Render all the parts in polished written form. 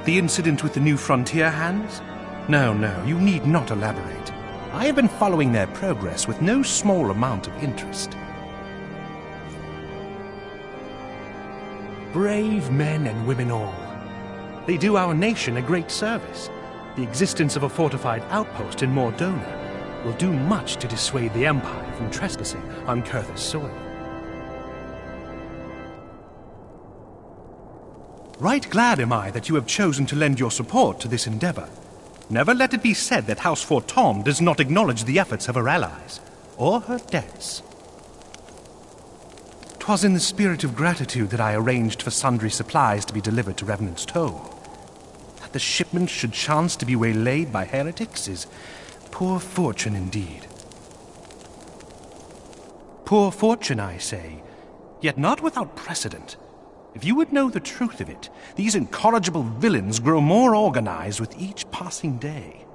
The incident with the new frontier hands? No, you need not elaborate. I have been following their progress with no small amount of interest. Brave men and women all. They do our nation a great service. The existence of a fortified outpost in Mordona will do much to dissuade the Empire from trespassing on Kurth's soil. Right glad am I that you have chosen to lend your support to this endeavor. Never let it be said that House Fortom does not acknowledge the efforts of her allies, or her debts. 'Twas in the spirit of gratitude that I arranged for sundry supplies to be delivered to Revenant's Toll. That the shipment should chance to be waylaid by heretics is poor fortune indeed. Poor fortune, I say, yet not without precedent. If you would know the truth of it, these incorrigible villains grow more organized with each passing day.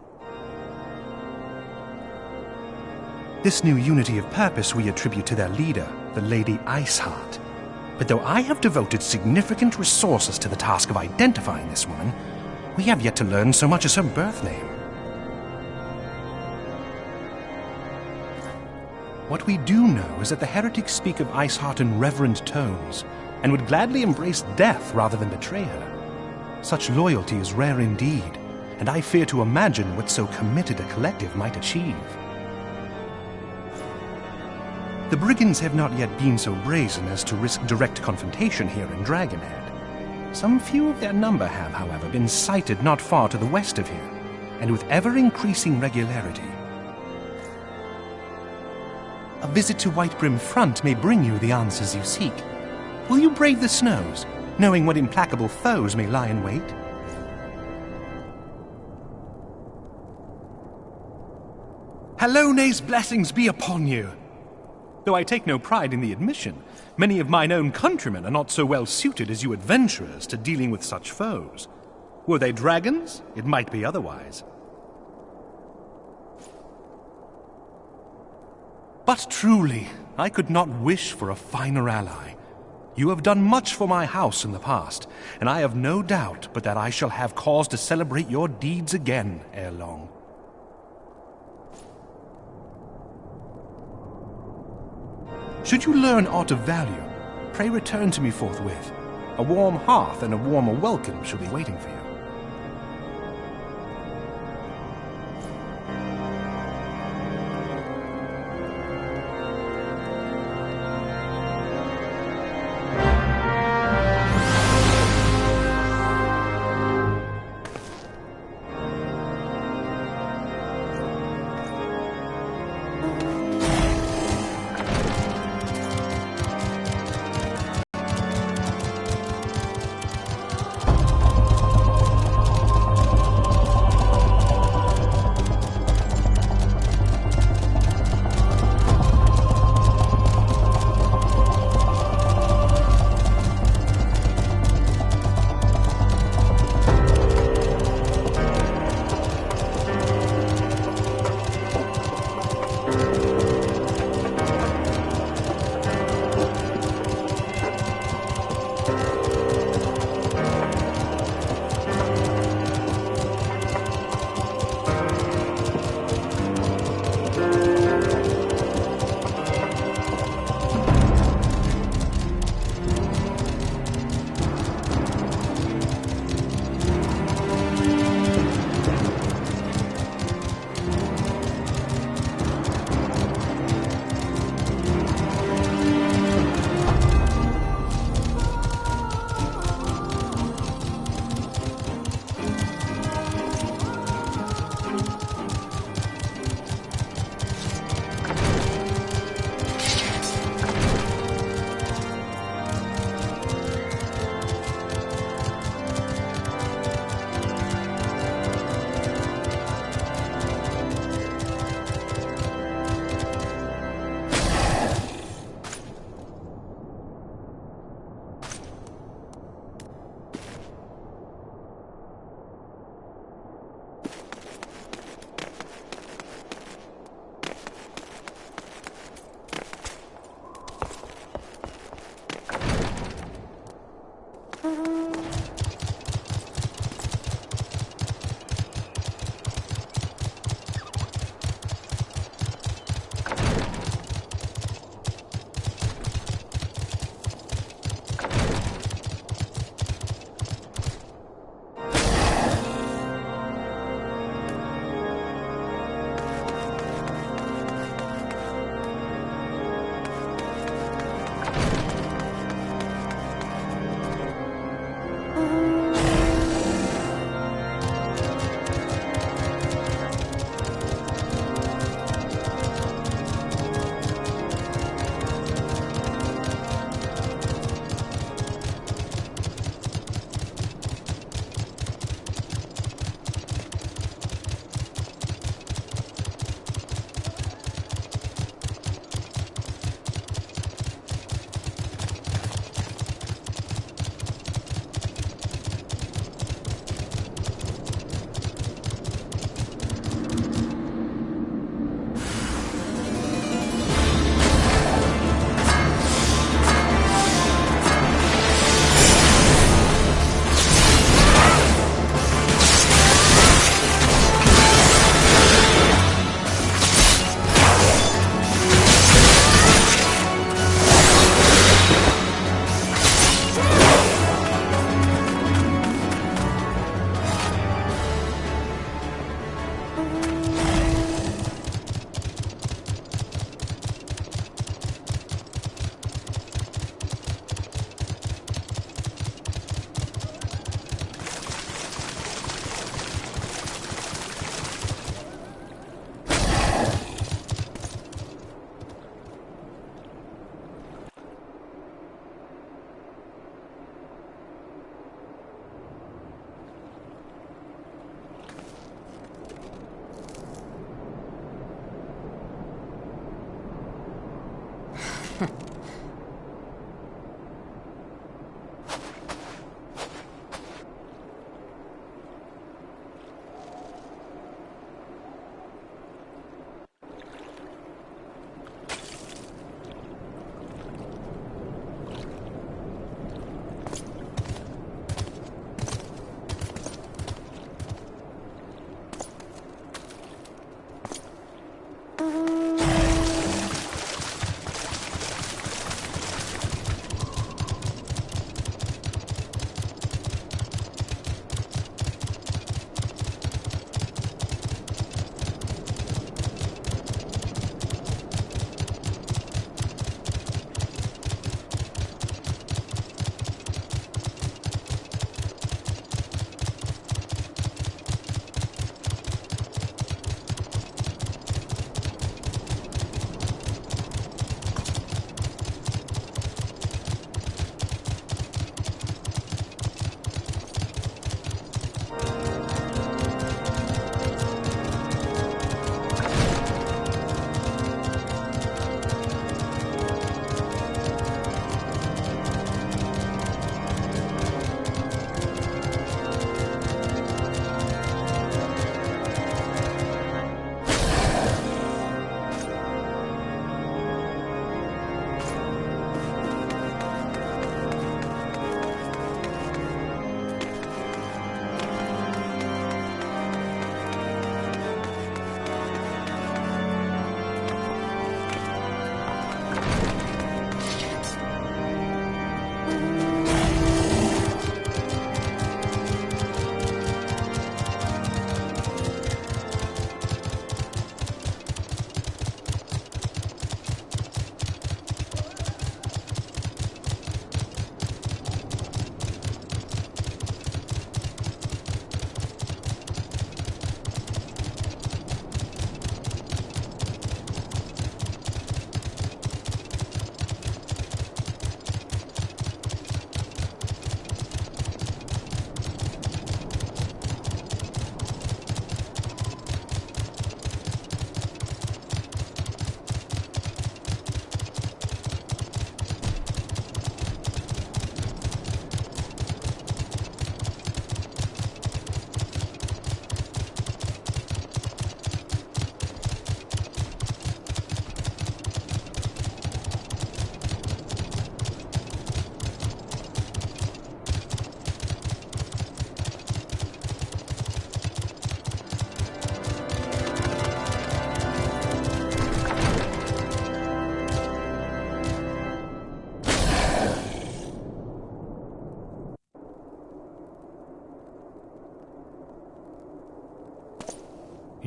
This new unity of purpose we attribute to their leader, the Lady Iceheart. But though I have devoted significant resources to the task of identifying this woman, we have yet to learn so much as her birth name. What we do know is that the heretics speak of Iceheart in reverent tones, and would gladly embrace death rather than betray her. Such loyalty is rare indeed, and I fear to imagine what so committed a collective might achieve. The brigands have not yet been so brazen as to risk direct confrontation here in Dragonhead. Some few of their number have, however, been sighted not far to the west of here, and with ever-increasing regularity. A visit to Whitebrim Front may bring you the answers you seek. Will you brave the snows, knowing what implacable foes may lie in wait? Halone's blessings be upon you! Though I take no pride in the admission, many of mine own countrymen are not so well suited as you adventurers to dealing with such foes. Were they dragons, it might be otherwise. But truly, I could not wish for a finer ally. You have done much for my house in the past, and I have no doubt but that I shall have cause to celebrate your deeds again ere long. Should you learn aught of value, pray return to me forthwith. A warm hearth and a warmer welcome shall be waiting for you.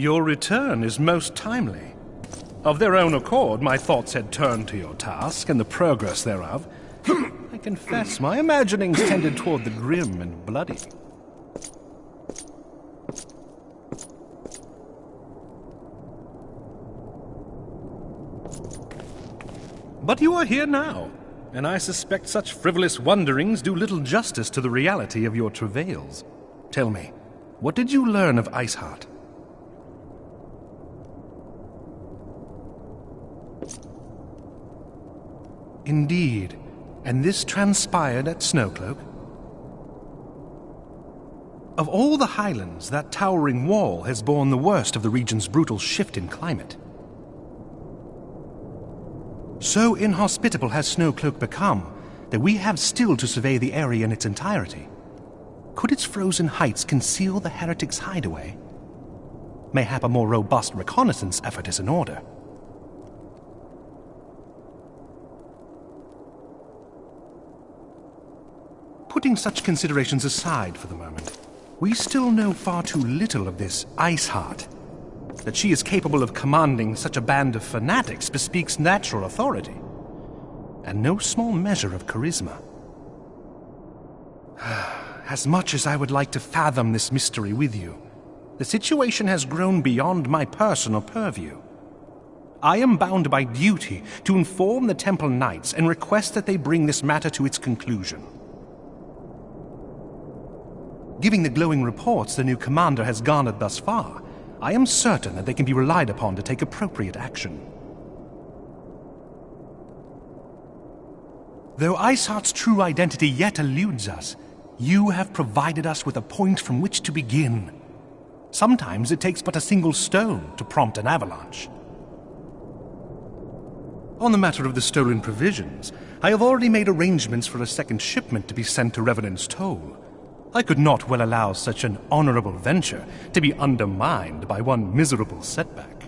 Your return is most timely. Of their own accord, my thoughts had turned to your task and the progress thereof. I confess my imaginings tended toward the grim and bloody. But you are here now, and I suspect such frivolous wonderings do little justice to the reality of your travails. Tell me, what did you learn of Iceheart? Indeed, and this transpired at Snowcloak? Of all the highlands, that towering wall has borne the worst of the region's brutal shift in climate. So inhospitable has Snowcloak become that we have still to survey the area in its entirety. Could its frozen heights conceal the heretics' hideaway? Mayhap a more robust reconnaissance effort is in order. Putting such considerations aside for the moment, we still know far too little of this Iceheart. That she is capable of commanding such a band of fanatics bespeaks natural authority, and no small measure of charisma. As much as I would like to fathom this mystery with you, the situation has grown beyond my personal purview. I am bound by duty to inform the Temple Knights and request that they bring this matter to its conclusion. Given the glowing reports the new commander has garnered thus far, I am certain that they can be relied upon to take appropriate action. Though Iceheart's true identity yet eludes us, you have provided us with a point from which to begin. Sometimes it takes but a single stone to prompt an avalanche. On the matter of the stolen provisions, I have already made arrangements for a second shipment to be sent to Revenant's Toll. I could not well allow such an honorable venture to be undermined by one miserable setback.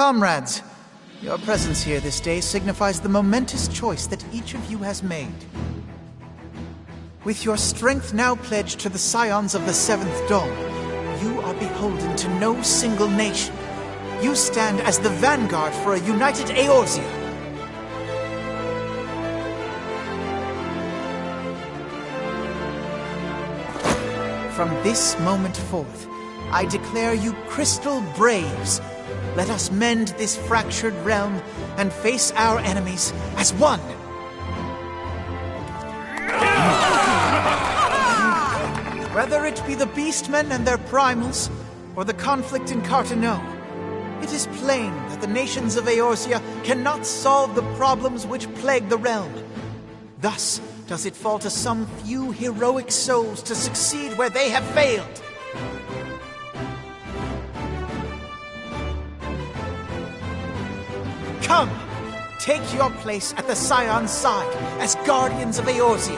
Comrades, your presence here this day signifies the momentous choice that each of you has made. With your strength now pledged to the scions of the Seventh Dome, you are beholden to no single nation. You stand as the vanguard for a united Eorzea. From this moment forth, I declare you Crystal Braves. Let us mend this fractured realm and face our enemies as one. Whether it be the Beastmen and their primals, or the conflict in Carteneau, it is plain that the nations of Eorzea cannot solve the problems which plague the realm. Thus does it fall to some few heroic souls to succeed where they have failed. Come, take your place at the Scion's side as guardians of Eorzea,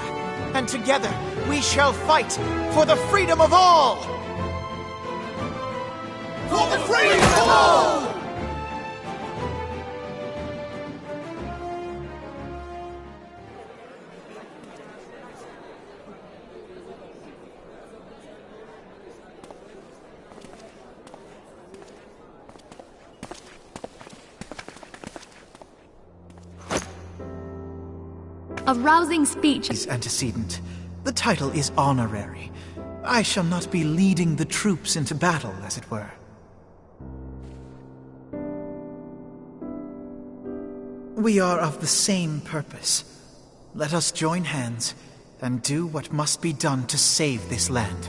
and together we shall fight for the freedom of all! For the freedom of all! A rousing speech. His antecedent. The title is honorary. I shall not be leading the troops into battle, as it were. We are of the same purpose. Let us join hands and do what must be done to save this land.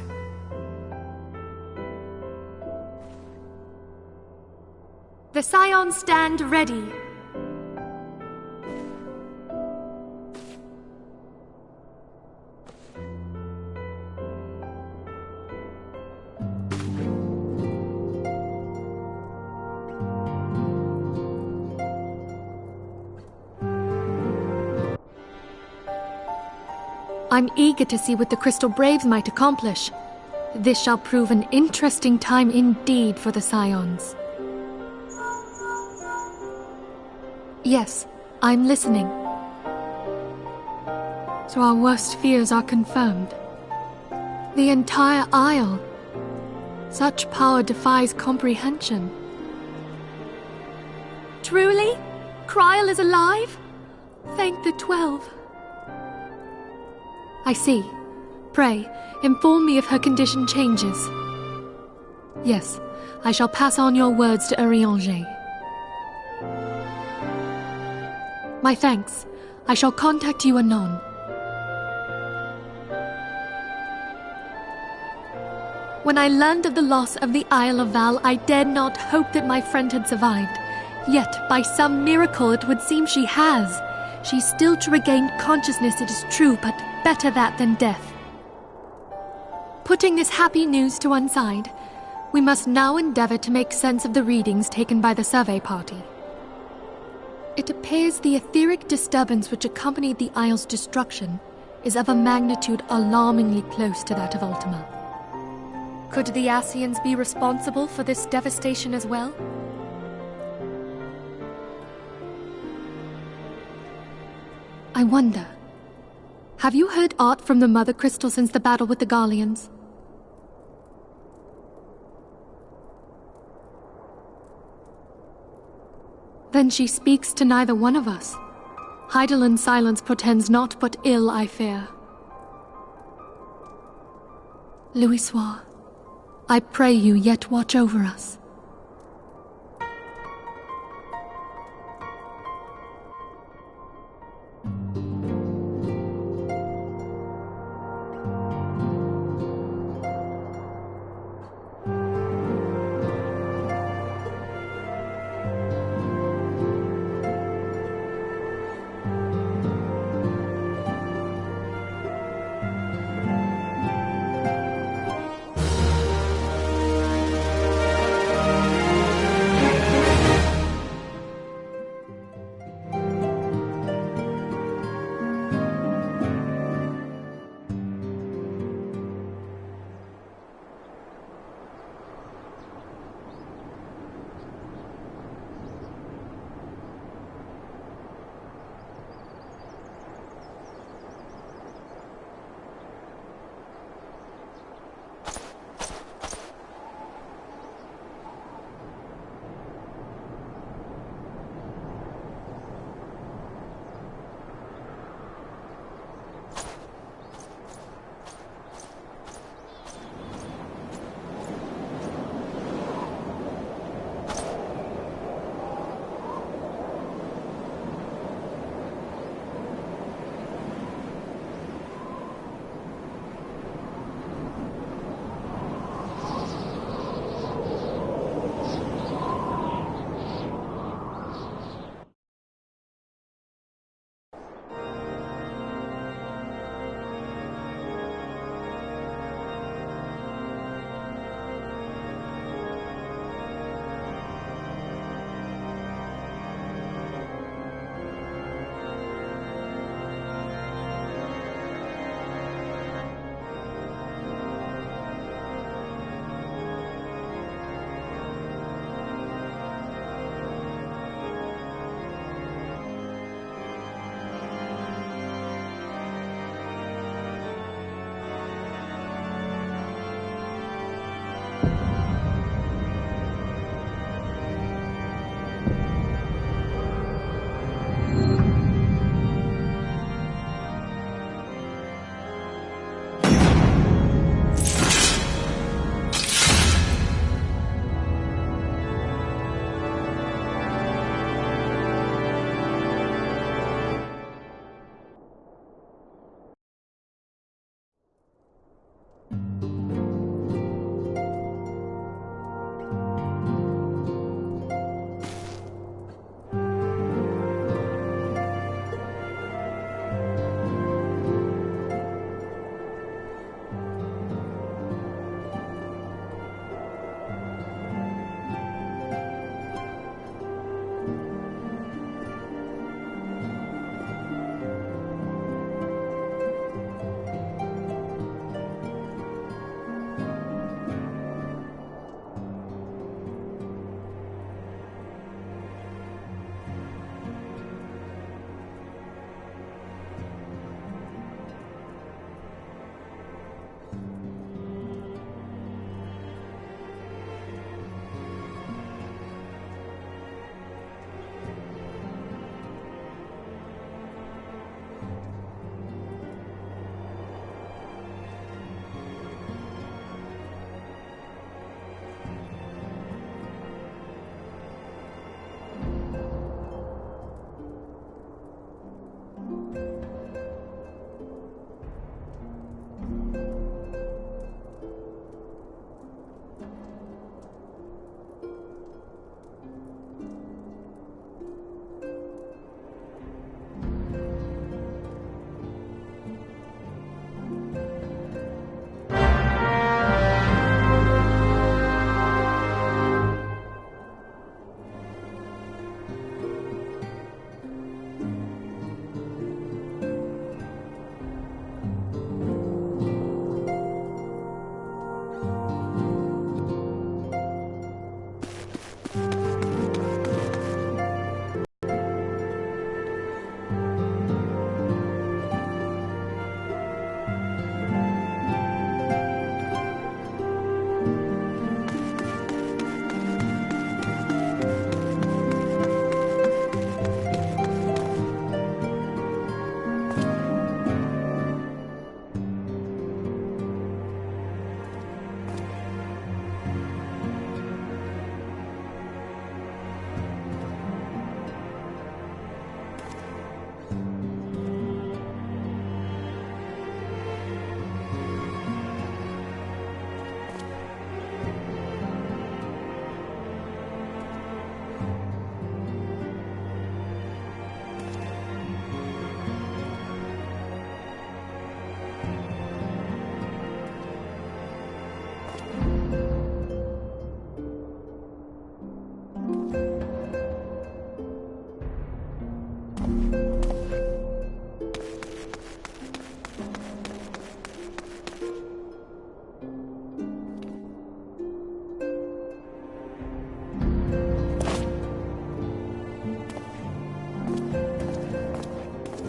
The Scions stand ready. I'm eager to see what the Crystal Braves might accomplish. This shall prove an interesting time indeed for the Scions. Yes, I'm listening. So our worst fears are confirmed. The entire Isle. Such power defies comprehension. Truly? Kryll is alive? Thank the 12. I see. Pray, inform me if her condition changes. Yes, I shall pass on your words to Urianger. My thanks. I shall contact you anon. When I learned of the loss of the Isle of Val, I dared not hope that my friend had survived. Yet, by some miracle, it would seem she has. She's still to regain consciousness, it is true, but better that than death. Putting this happy news to one side, we must now endeavor to make sense of the readings taken by the survey party. It appears the etheric disturbance which accompanied the Isle's destruction is of a magnitude alarmingly close to that of Ultima. Could the Ascians be responsible for this devastation as well? I wonder, have you heard aught from the Mother Crystal since the battle with the Garleans? Then she speaks to neither one of us. Heidelin's silence portends naught but ill, I fear. Louisoix, I pray you yet watch over us.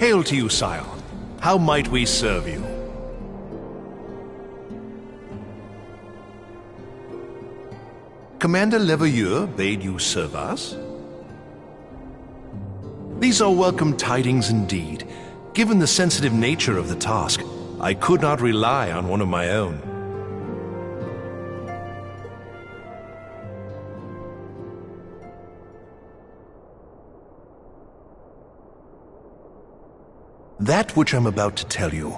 Hail to you, sire. How might we serve you? Commander Leveilleur bade you serve us? These are welcome tidings indeed. Given the sensitive nature of the task, I could not rely on one of my own. That which I'm about to tell you,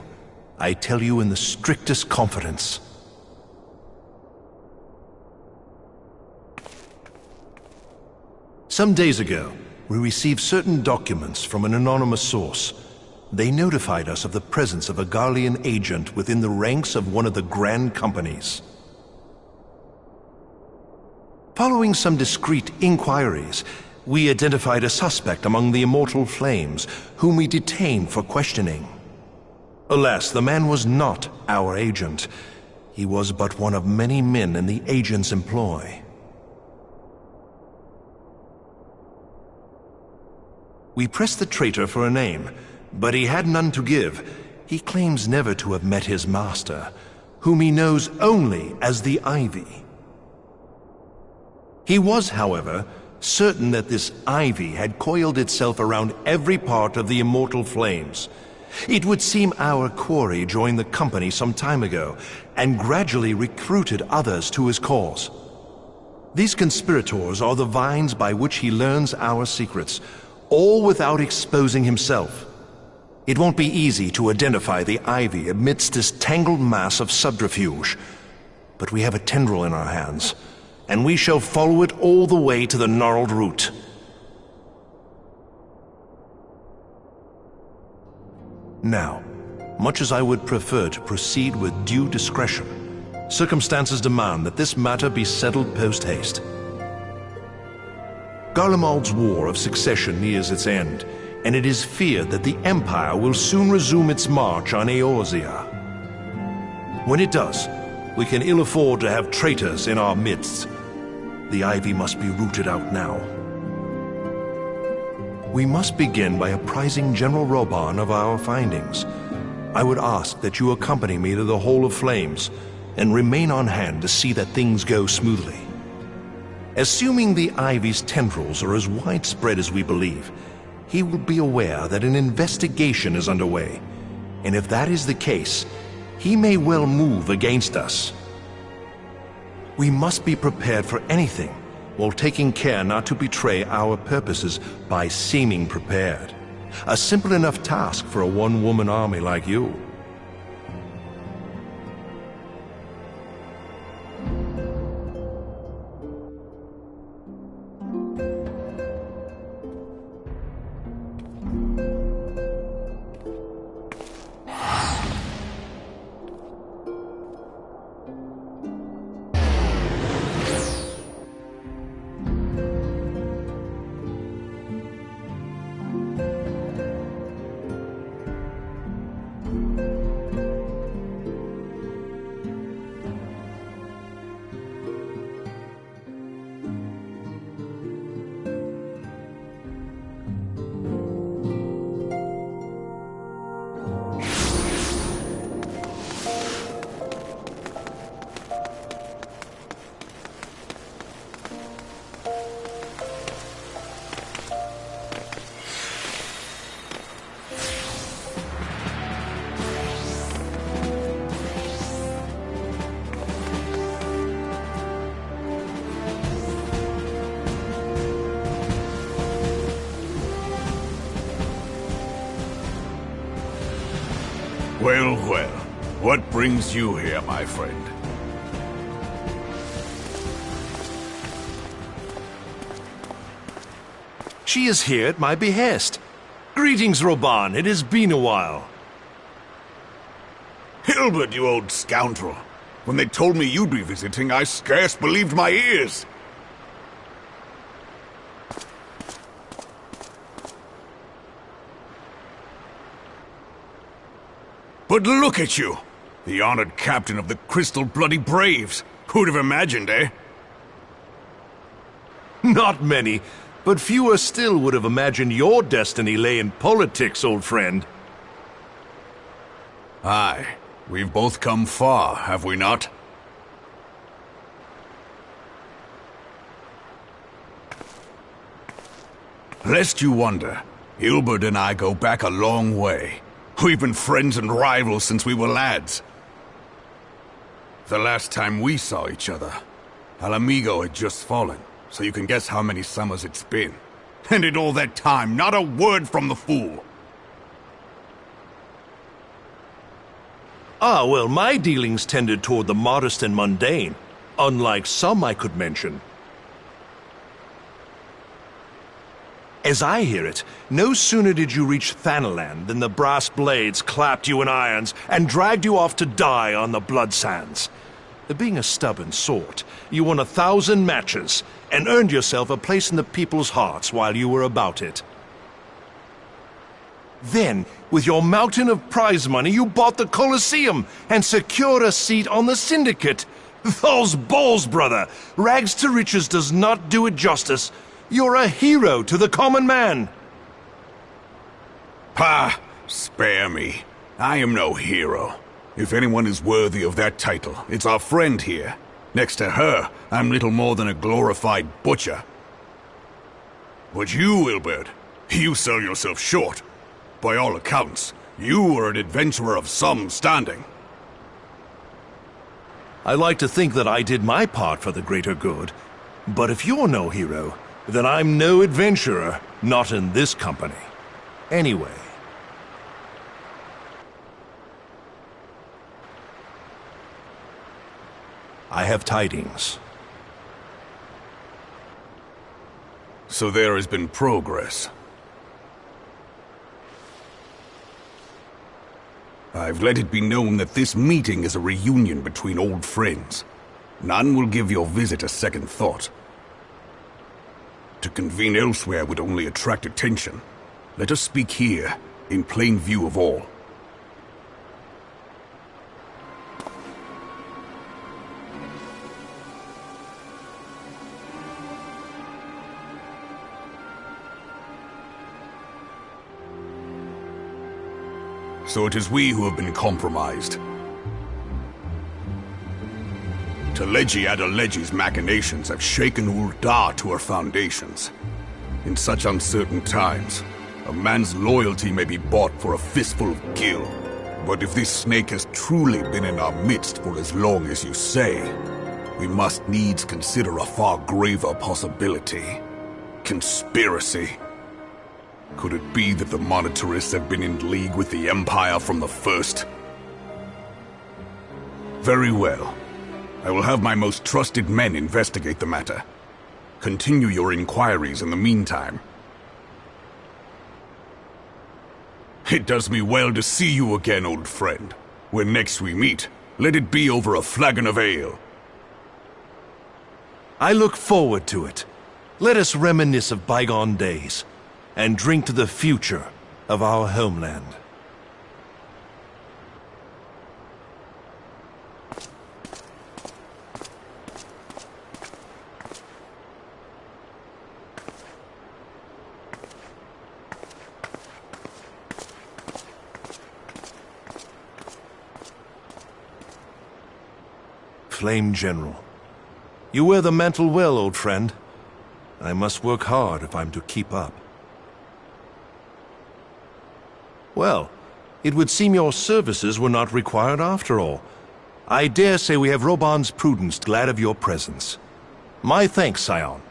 I tell you in the strictest confidence. Some days ago, we received certain documents from an anonymous source. They notified us of the presence of a Garlean agent within the ranks of one of the Grand Companies. Following some discreet inquiries, we identified a suspect among the Immortal Flames, whom we detained for questioning. Alas, the man was not our agent. He was but one of many men in the agent's employ. We pressed the traitor for a name, but he had none to give. He claims never to have met his master, whom he knows only as the Ivy. He was, however, certain that this Ivy had coiled itself around every part of the Immortal Flames. It would seem our quarry joined the company some time ago, and gradually recruited others to his cause. These conspirators are the vines by which he learns our secrets, all without exposing himself. It won't be easy to identify the Ivy amidst this tangled mass of subterfuge, but we have a tendril in our hands, and we shall follow it all the way to the gnarled root. Now, much as I would prefer to proceed with due discretion, circumstances demand that this matter be settled post-haste. Garlemald's War of Succession nears its end, and it is feared that the Empire will soon resume its march on Eorzea. When it does, we can ill afford to have traitors in our midst. The Ivy must be rooted out now. We must begin by apprising General Roban of our findings. I would ask that you accompany me to the Hall of Flames, and remain on hand to see that things go smoothly. Assuming the Ivy's tendrils are as widespread as we believe, he will be aware that an investigation is underway, and if that is the case, he may well move against us. We must be prepared for anything, while taking care not to betray our purposes by seeming prepared. A simple enough task for a one-woman army like you. Well, well. What brings you here, my friend? She is here at my behest. Greetings, Roban. It has been a while. Hilbert, you old scoundrel. When they told me you'd be visiting, I scarce believed my ears. But look at you! The honored captain of the Crystal Bloody Braves. Who'd have imagined, eh? Not many. but fewer still would have imagined your destiny lay in politics, old friend. Aye, we've both come far, have we not? Lest you wonder, Hilbert and I go back a long way. We've been friends and rivals since we were lads. The last time we saw each other, Alamigo had just fallen, so you can guess how many summers it's been. And in all that time, not a word from the fool. Ah, well, my dealings tended toward the modest and mundane, unlike some I could mention. As I hear it, no sooner did you reach Thanaland than the brass blades clapped you in irons and dragged you off to die on the blood sands. Being a stubborn sort, you won 1,000 matches and earned yourself a place in the people's hearts while you were about it. Then, with your mountain of prize money, you bought the Colosseum and secured a seat on the Syndicate. Those balls, brother! Rags to riches does not do it justice. You're a hero to the common man. Pah! Spare me. I am no hero. If anyone is worthy of that title, it's our friend here. Next to her, I'm little more than a glorified butcher. But you, Hilbert, you sell yourself short. By all accounts, you are an adventurer of some standing. I like to think that I did my part for the greater good. But if you're no hero, then I'm no adventurer, not in this company. Anyway. I have tidings. So there has been progress. I've let it be known that this meeting is a reunion between old friends. None will give your visit a second thought. To convene elsewhere would only attract attention. Let us speak here, in plain view of all. So it is we who have been compromised. Teleji Adeleji's machinations have shaken Ul'dah to her foundations. In such uncertain times, a man's loyalty may be bought for a fistful of gil. But if this snake has truly been in our midst for as long as you say, we must needs consider a far graver possibility. Conspiracy. Could it be that the Monetarists have been in league with the Empire from the first? Very well. I will have my most trusted men investigate the matter. Continue your inquiries in the meantime. It does me well to see you again, old friend. When next we meet, let it be over a flagon of ale. I look forward to it. Let us reminisce of bygone days, and drink to the future of our homeland. Flame General, you wear the mantle well, old friend. I must work hard if I'm to keep up. Well, it would seem your services were not required after all. I dare say we have Roban's Prudence glad of your presence. My thanks, Scion.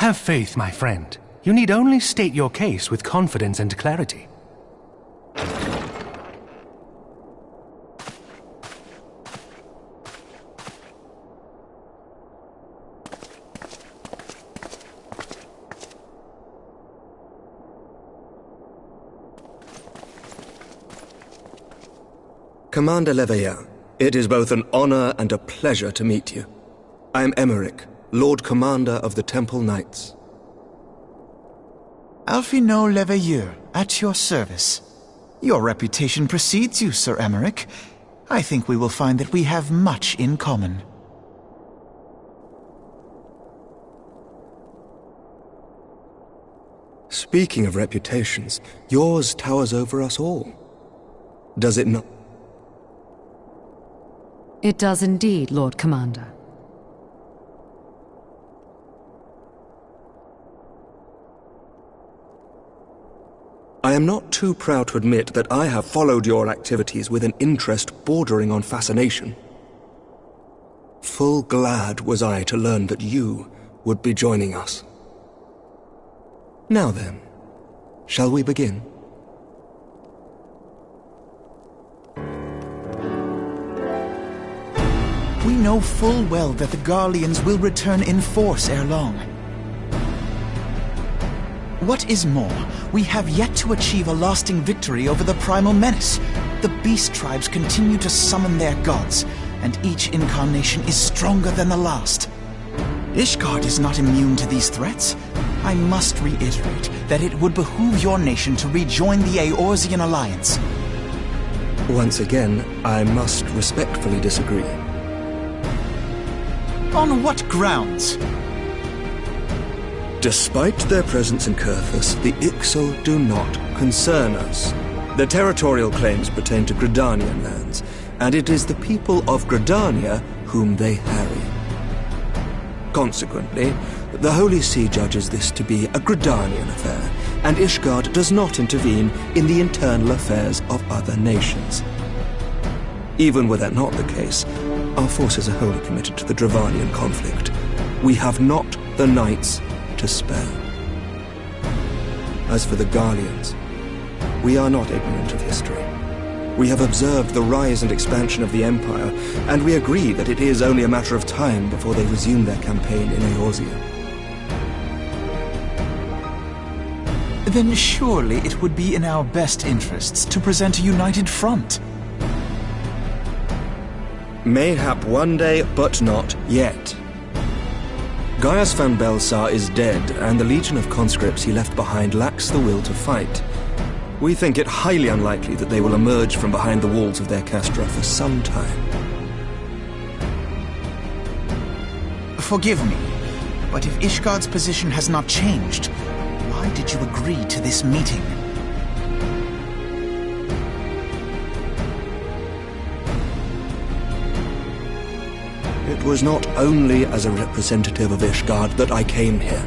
Have faith, my friend. You need only state your case with confidence and clarity. Commander Leveilleur, it is both an honor and a pleasure to meet you. I am Emmerich, Lord Commander of the Temple Knights. Alphino Leveilleur, at your service. Your reputation precedes you, Sir Emmerich. I think we will find that we have much in common. Speaking of reputations, yours towers over us all. Does it not? It does indeed, Lord Commander. I am not too proud to admit that I have followed your activities with an interest bordering on fascination. Full glad was I to learn that you would be joining us. Now then, shall we begin? We know full well that the Garleans will return in force ere long. What is more, we have yet to achieve a lasting victory over the primal menace. The beast tribes continue to summon their gods, and each incarnation is stronger than the last. Ishgard is not immune to these threats. I must reiterate that it would behoove your nation to rejoin the Eorzean Alliance. Once again, I must respectfully disagree. On what grounds? Despite their presence in Kurthus, the Ixal do not concern us. Their territorial claims pertain to Gridanian lands, and it is the people of Gridania whom they harry. Consequently, the Holy See judges this to be a Gridanian affair, and Ishgard does not intervene in the internal affairs of other nations. Even were that not the case, our forces are wholly committed to the Dravanian conflict. We have not the knights to spare. As for the Garleans, we are not ignorant of history. We have observed the rise and expansion of the Empire, and we agree that it is only a matter of time before they resume their campaign in Eorzea. Then surely it would be in our best interests to present a united front. Mayhap one day, but not yet. Gaius van Belsar is dead, and the legion of conscripts he left behind lacks the will to fight. We think it highly unlikely that they will emerge from behind the walls of their castra for some time. Forgive me, but if Ishgard's position has not changed, why did you agree to this meeting? It was not only as a representative of Ishgard that I came here.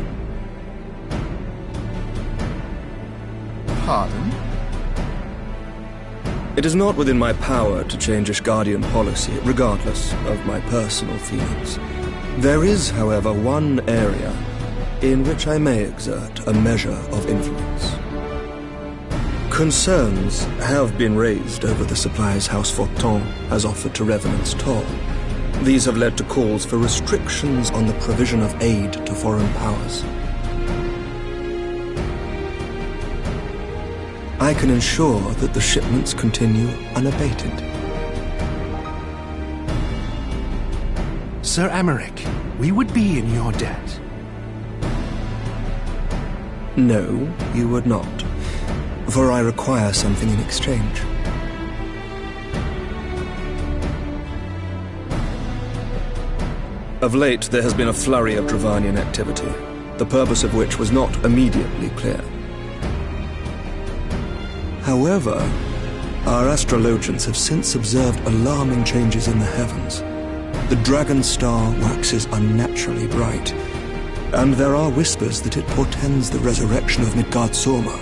Pardon? It is not within my power to change Ishgardian policy, regardless of my personal feelings. There is, however, one area in which I may exert a measure of influence. Concerns have been raised over the supplies House Fortin has offered to Revenant's Toll. These have led to calls for restrictions on the provision of aid to foreign powers. I can ensure that the shipments continue unabated. Sir Emmerich, we would be in your debt. No, you would not, for I require something in exchange. Of late, there has been a flurry of Dravanian activity, the purpose of which was not immediately clear. However, our astrologians have since observed alarming changes in the heavens. The dragon star waxes unnaturally bright, and there are whispers that it portends the resurrection of Midgard-Sorma.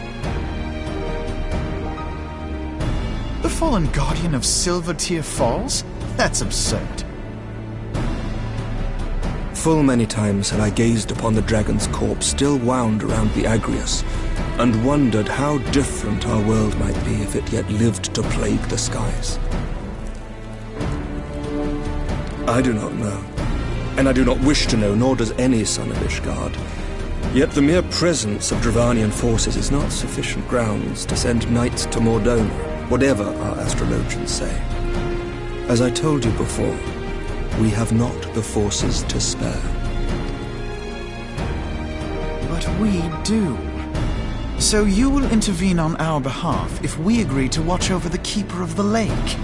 The fallen guardian of Silvertear Falls? That's absurd. Full many times have I gazed upon the dragon's corpse still wound around the Agrius, and wondered how different our world might be if it yet lived to plague the skies. I do not know, and I do not wish to know, nor does any son of Ishgard. Yet the mere presence of Dravanian forces is not sufficient grounds to send knights to Mordona, whatever our astrologians say. As I told you before, we have not the forces to spare. But we do. So you will intervene on our behalf if we agree to watch over the Keeper of the Lake.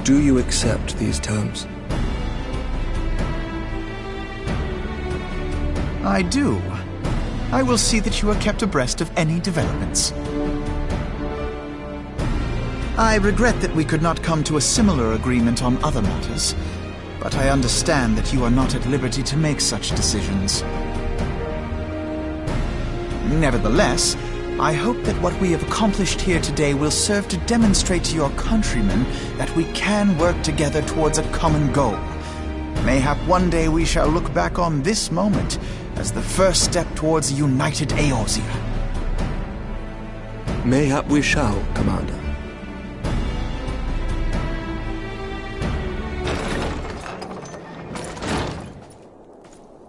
Do you accept these terms? I do. I will see that you are kept abreast of any developments. I regret that we could not come to a similar agreement on other matters, but I understand that you are not at liberty to make such decisions. Nevertheless, I hope that what we have accomplished here today will serve to demonstrate to your countrymen that we can work together towards a common goal. Mayhap one day we shall look back on this moment as the first step towards a united Eorzea. Mayhap we shall, Commander.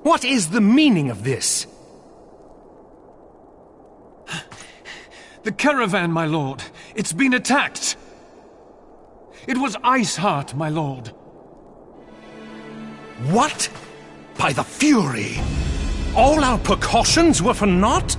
What is the meaning of this? The caravan, my lord. It's been attacked. It was Iceheart, my lord. What? By the Fury! All our precautions were for naught?